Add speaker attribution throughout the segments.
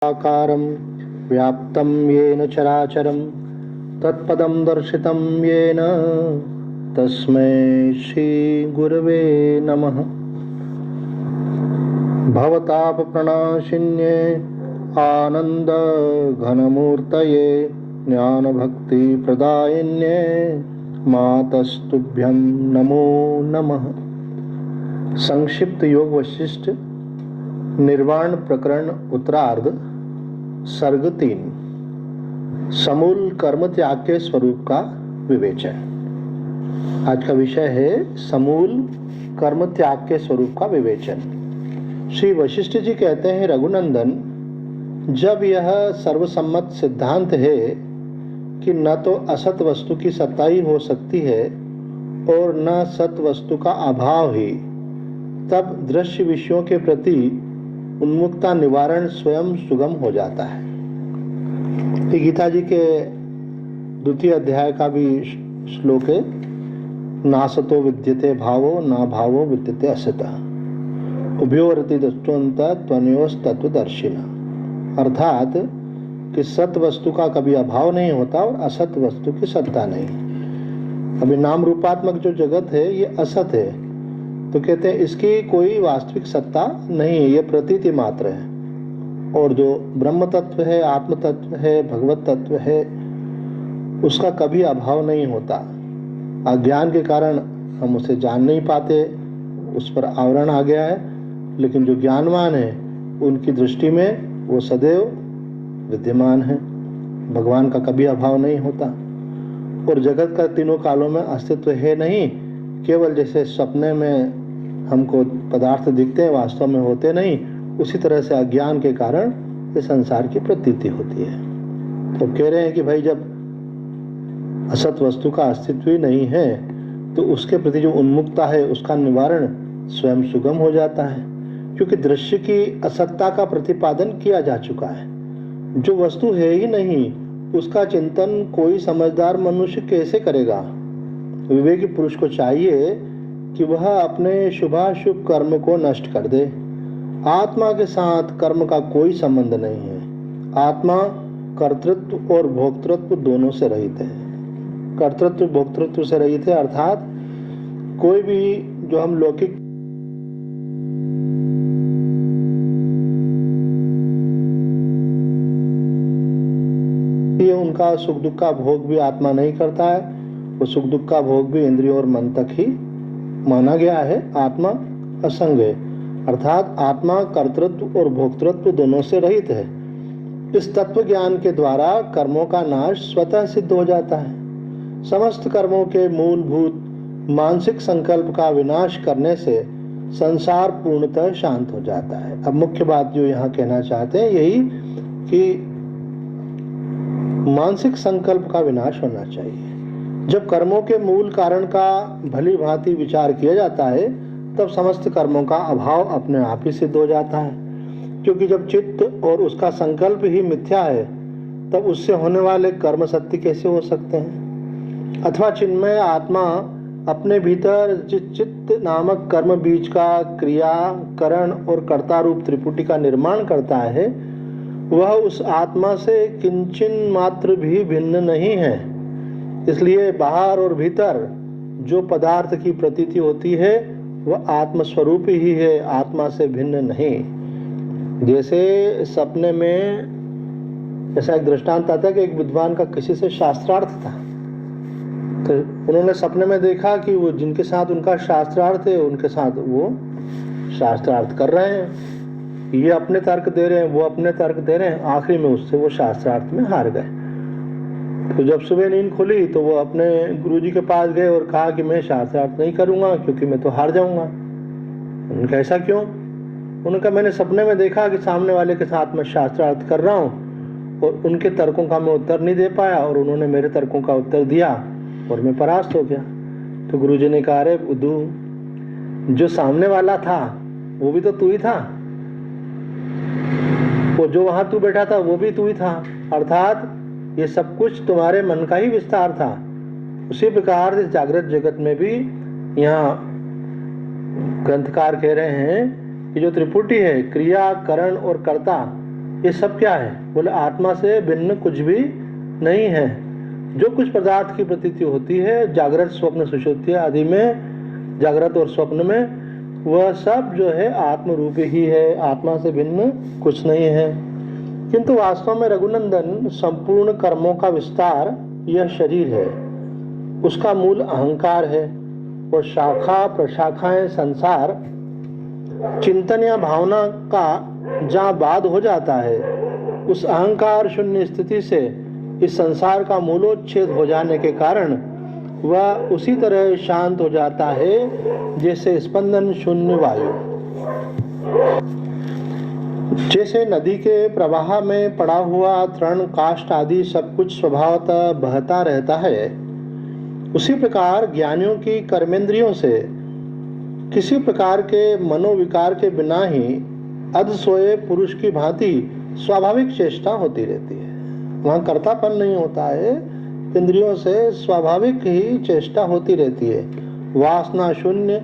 Speaker 1: आकारं व्याप्तं येन चराचरं तत्पदं दर्शितं येन तस्मै श्रीगुरवे नमः। भवतापप्रणाशिन्ये आनन्दघनमूर्तये ज्ञानभक्तिप्रदायिन्ये मातस्तुभ्यं नमो नमः। संक्षिप्त योग वशिष्ठ निर्वाण प्रकरण उत्तरार्ध सर्ग 3 समूल कर्म त्याग के स्वरूप का विवेचन। आज का विषय है समूल कर्म त्याग के स्वरूप का विवेचन। श्री वशिष्ठ जी कहते हैं, रघुनंदन, जब यह सर्वसम्मत सिद्धांत है कि न तो असत वस्तु की सत्ता ही हो सकती है और न सत वस्तु का अभाव ही, तब दृश्य विषयों के प्रति उन्मुखता निवारण स्वयं सुगम हो जाता है। ये गीता जी के 2 अध्याय का भी श्लोक है। नासतो विद्यते भावो ना भावो विद्यते असतः उभयोरति दृष्टवंत त्वनयोस्तत्वदर्शिना। अर्थात कि सत वस्तु का कभी अभाव नहीं होता और असत वस्तु की सत्ता नहीं। अभी नाम रूपात्मक जो जगत है ये असत है, तो कहते हैं इसकी कोई वास्तविक सत्ता नहीं है, ये प्रतीति मात्र है। और जो ब्रह्म तत्व है, आत्म तत्व है, भगवत तत्व है, उसका कभी अभाव नहीं होता। अज्ञान के कारण हम उसे जान नहीं पाते, उस पर आवरण आ गया है, लेकिन जो ज्ञानवान है उनकी दृष्टि में वो सदैव विद्यमान है। भगवान का कभी अभाव नहीं होता और जगत का तीनों कालों में अस्तित्व है नहीं। केवल जैसे सपने में हमको पदार्थ दिखते हैं, वास्तव में होते नहीं, उसी तरह से अज्ञान के कारण ये संसार की प्रतीति होती है। तो कह रहे हैं कि भाई जब असत वस्तु का अस्तित्व ही नहीं है तो उसके प्रति जो उन्मुखता है उसका निवारण स्वयं सुगम हो जाता है, क्योंकि दृश्य की असत्ता का प्रतिपादन किया जा चुका है। जो वस्तु है ही नहीं उसका चिंतन कोई समझदार मनुष्य कैसे करेगा। विवेकी पुरुष को चाहिए कि वह अपने शुभाशुभ कर्म को नष्ट कर दे। आत्मा के साथ कर्म का कोई संबंध नहीं है। आत्मा कर्तृत्व और भोक्तृत्व दोनों से रहित है। कर्तृत्व भोक्तृत्व से रहित है, अर्थात कोई भी जो हम लौकिक उनका सुख दुख का भोग भी आत्मा नहीं करता है। वो सुख दुख का भोग भी इंद्रियों और मन तक ही माना गया है। आत्मा असंग है, अर्थात आत्मा कर्तृत्व और भोक्तृत्व दोनों से रहित है। इस तत्व ज्ञान के द्वारा कर्मों का नाश स्वतः सिद्ध हो जाता है। समस्त कर्मों के मूलभूत मानसिक संकल्प का विनाश करने से संसार पूर्णतः शांत हो जाता है। अब मुख्य बात जो यहाँ कहना चाहते हैं यही कि मानसिक संकल्प का विनाश होना चाहिए। जब कर्मों के मूल कारण का भली भांति विचार किया जाता है तब समस्त कर्मों का अभाव अपने आप ही सिद्ध हो जाता है, क्योंकि जब चित्त और उसका संकल्प ही मिथ्या है तब उससे होने वाले कर्म सत्य कैसे हो सकते हैं। अथवा चिन्मय आत्मा अपने भीतर जिस चित्त नामक कर्म बीज का क्रिया करण और कर्ता रूप त्रिपुटी का निर्माण करता है, वह उस आत्मा से किंचन मात्र भी भिन्न नहीं है। इसलिए बाहर और भीतर जो पदार्थ की प्रतीति होती है वह आत्म स्वरूप ही है, आत्मा से भिन्न नहीं। जैसे सपने में ऐसा एक दृष्टांत आता है कि एक विद्वान का किसी से शास्त्रार्थ था, तो उन्होंने सपने में देखा कि वो जिनके साथ उनका शास्त्रार्थ है उनके साथ वो शास्त्रार्थ कर रहे हैं। ये अपने तर्क दे रहे हैं, वो अपने तर्क दे रहे हैं, आखिरी में उससे वो शास्त्रार्थ में हार गए। तो जब सुबह नींद खुली तो वो अपने गुरुजी के पास गए और कहा कि मैं शास्त्रार्थ नहीं करूंगा क्योंकि मैं तो हार जाऊंगा। उन्होंने कहा ऐसा क्यों? उन्होंने कहा मैंने सपने में देखा कि सामने वाले के साथ मैं शास्त्रार्थ कर रहा हूँ और उनके तर्कों का मैं उत्तर नहीं दे पाया और उन्होंने मेरे तर्कों का उत्तर दिया और मैं परास्त हो गया। तो गुरुजी ने कहा, अरे बुद्धू, जो सामने वाला था वो भी तो तू ही था, वो जो वहां तू बैठा था वो भी तू ही था, अर्थात ये सब कुछ तुम्हारे मन का ही विस्तार था। उसी प्रकार इस जागृत जगत में भी यहाँ ग्रंथकार कह रहे हैं कि जो त्रिपुटी है, क्रिया करण और कर्ता, ये सब क्या है? बोले आत्मा से भिन्न कुछ भी नहीं है। जो कुछ पदार्थ की प्रतीति होती है जागृत स्वप्न सुषुप्ति आदि में, जागृत और स्वप्न में, वह सब जो है आत्म रूपी ही है, आत्मा से भिन्न कुछ नहीं है। किंतु वास्तव में रघुनंदन संपूर्ण कर्मों का विस्तार यह शरीर है, उसका मूल अहंकार है, और शाखा प्रशाखाएं संसार चिंतन या भावना का जहाँ बाद हो जाता है, उस अहंकार शून्य स्थिति से इस संसार का मूलोच्छेद हो जाने के कारण वह उसी तरह शांत हो जाता है जैसे स्पंदन शून्य वायु। जैसे नदी के प्रवाह में पड़ा हुआ तृण काष्ठ आदि सब कुछ स्वभावतः बहता रहता है, उसी प्रकार ज्ञानियों की कर्मेंद्रियों से किसी प्रकार के मनोविकार के बिना ही अध सोए पुरुष की भांति स्वाभाविक चेष्टा होती रहती है। वहाँ कर्तापन नहीं होता है, इंद्रियों से स्वाभाविक ही चेष्टा होती रहती है। वासना शून्य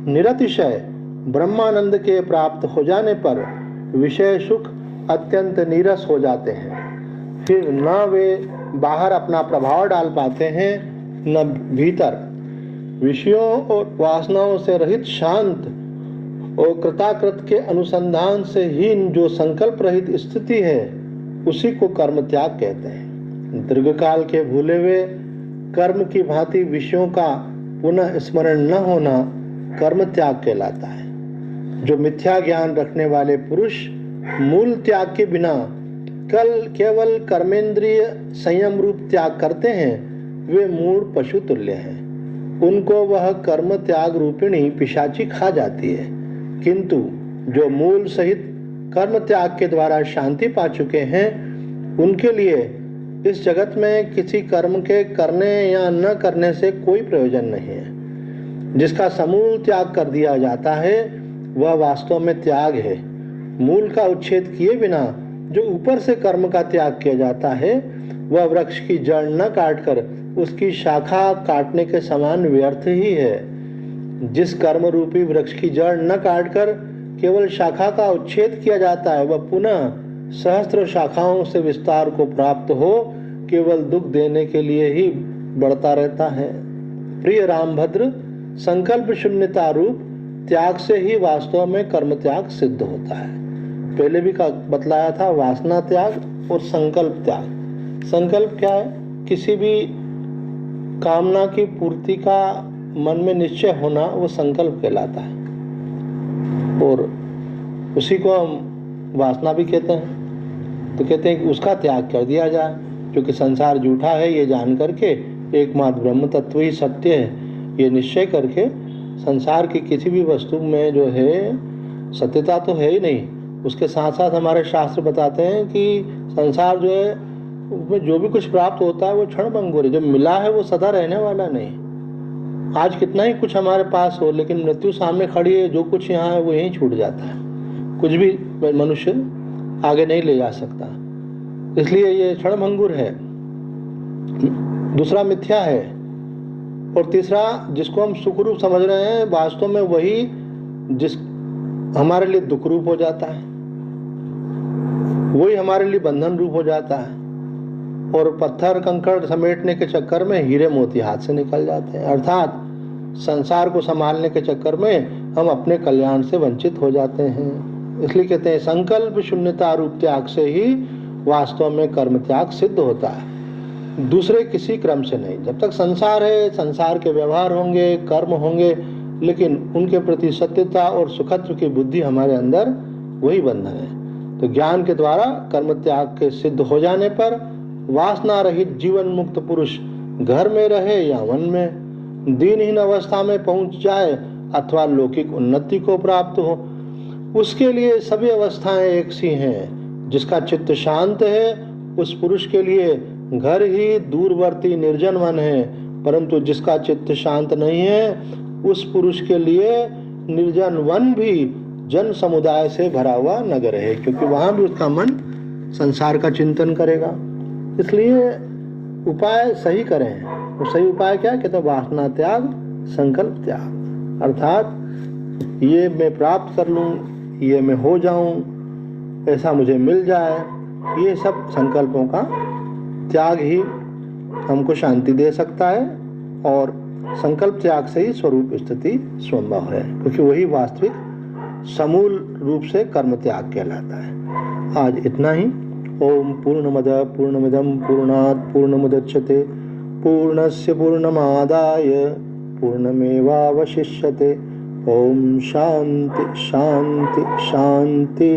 Speaker 1: निरतिशय ब्रह्मानंद के प्राप्त हो जाने पर विषय सुख अत्यंत नीरस हो जाते हैं। फिर न वे बाहर अपना प्रभाव डाल पाते हैं, न भीतर। विषयों और वासनाओं से रहित शांत और कृताकृत के अनुसंधान से हीन जो संकल्प रहित स्थिति है, उसी को कर्म त्याग कहते हैं। दीर्घकाल के भूले हुए कर्म की भांति विषयों का पुनः स्मरण न होना कर्म त्याग कहलाता है। जो मिथ्या ज्ञान रखने वाले पुरुष मूल त्याग के बिना केवल कर्मेंद्रिय संयम रूप त्याग करते हैं, वे मूढ़ पशु तुल्य हैं। उनको वह कर्म त्याग रूपिणी पिशाची खा जाती है। किंतु जो मूल सहित कर्म त्याग के द्वारा शांति पा चुके हैं, उनके लिए इस जगत में किसी कर्म के करने या न करने से कोई प्रयोजन नहीं है। जिसका समूल त्याग कर दिया जाता है वह वास्तव में त्याग है। मूल का उच्छेद किए बिना जो ऊपर से कर्म का त्याग किया जाता है, वह वृक्ष की जड़ न काटकर उसकी शाखा काटने के समान व्यर्थ ही है। जिस कर्म रूपी वृक्ष की जड़ न काटकर केवल शाखा का उच्छेद किया जाता है, वह पुनः सहस्त्र शाखाओं से विस्तार को प्राप्त हो केवल दुख देने के लिए ही बढ़ता रहता है। प्रिय रामभद्र, संकल्प शून्यता रूप त्याग से ही वास्तव में कर्म त्याग सिद्ध होता है। पहले भी बतलाया था, वासना त्याग और संकल्प त्याग। संकल्प क्या है? किसी भी कामना की पूर्ति का मन में निश्चय होना, वो संकल्प कहलाता है, और उसी को हम वासना भी कहते हैं। तो कहते हैं कि उसका त्याग कर दिया जाए, क्योंकि संसार झूठा है ये जान करके एकमात्र ब्रह्म तत्व ही सत्य है, ये निश्चय करके संसार की किसी भी वस्तु में जो है सत्यता तो है ही नहीं। उसके साथ साथ हमारे शास्त्र बताते हैं कि संसार जो है उसमें जो भी कुछ प्राप्त होता है वो क्षणभंगुर है। जो मिला है वो सदा रहने वाला नहीं। आज कितना ही कुछ हमारे पास हो, लेकिन मृत्यु सामने खड़ी है, जो कुछ यहाँ है वो यहीं छूट जाता है। कुछ भी मनुष्य आगे नहीं ले जा सकता, इसलिए ये क्षणभंगुर है। दूसरा मिथ्या है, और तीसरा जिसको हम सुख रूप समझ रहे हैं, वास्तव में वही जिस हमारे लिए दुख रूप हो जाता है, वही हमारे लिए बंधन रूप हो जाता है। और पत्थर कंकड़ समेटने के चक्कर में हीरे मोती हाथ से निकल जाते हैं। अर्थात संसार को संभालने के चक्कर में हम अपने कल्याण से वंचित हो जाते हैं। इसलिए कहते हैं संकल्प शून्यता रूप त्याग से ही वास्तव में कर्म त्याग सिद्ध होता है, दूसरे किसी क्रम से नहीं। जब तक संसार है, संसार के व्यवहार होंगे, कर्म होंगे, लेकिन उनके प्रति सत्यता और सुखत्व की बुद्धि हमारे अंदर, वही बंधन है। तो ज्ञान के द्वारा कर्म त्याग के सिद्ध हो जाने पर वासना रहित जीवन मुक्त पुरुष घर में रहे या वन में, दीनहीन अवस्था में पहुंच जाए अथवा लौकिक उन्नति को प्राप्त हो, उसके लिए सभी अवस्थाएं एक सी हैं। जिसका चित्त शांत है उस पुरुष के लिए घर ही दूरवर्ती निर्जन वन है, परंतु जिसका चित्त शांत नहीं है उस पुरुष के लिए निर्जन वन भी जन समुदाय से भरा हुआ नगर है, क्योंकि वहां भी उसका मन संसार का चिंतन करेगा। इसलिए उपाय सही करें। और सही उपाय क्या? कहते हैं वासना त्याग, संकल्प त्याग। अर्थात ये मैं प्राप्त कर लूं, ये मैं हो जाऊं, ऐसा मुझे मिल जाए। ये सब संकल्पों का त्याग ही हमको शांति दे सकता है और संकल्प त्याग से ही स्वरूप स्थिति संभव है, क्योंकि वही वास्तविक समूल रूप से कर्म त्याग कहलाता है। आज इतना ही। ओम पूर्णमद पूर्णमिदं पूर्णात् पूर्णमुदच्यते पूर्णस्य पूर्णमादाय पूर्णमेवावशिष्यते। ओम शांति शांति शांति।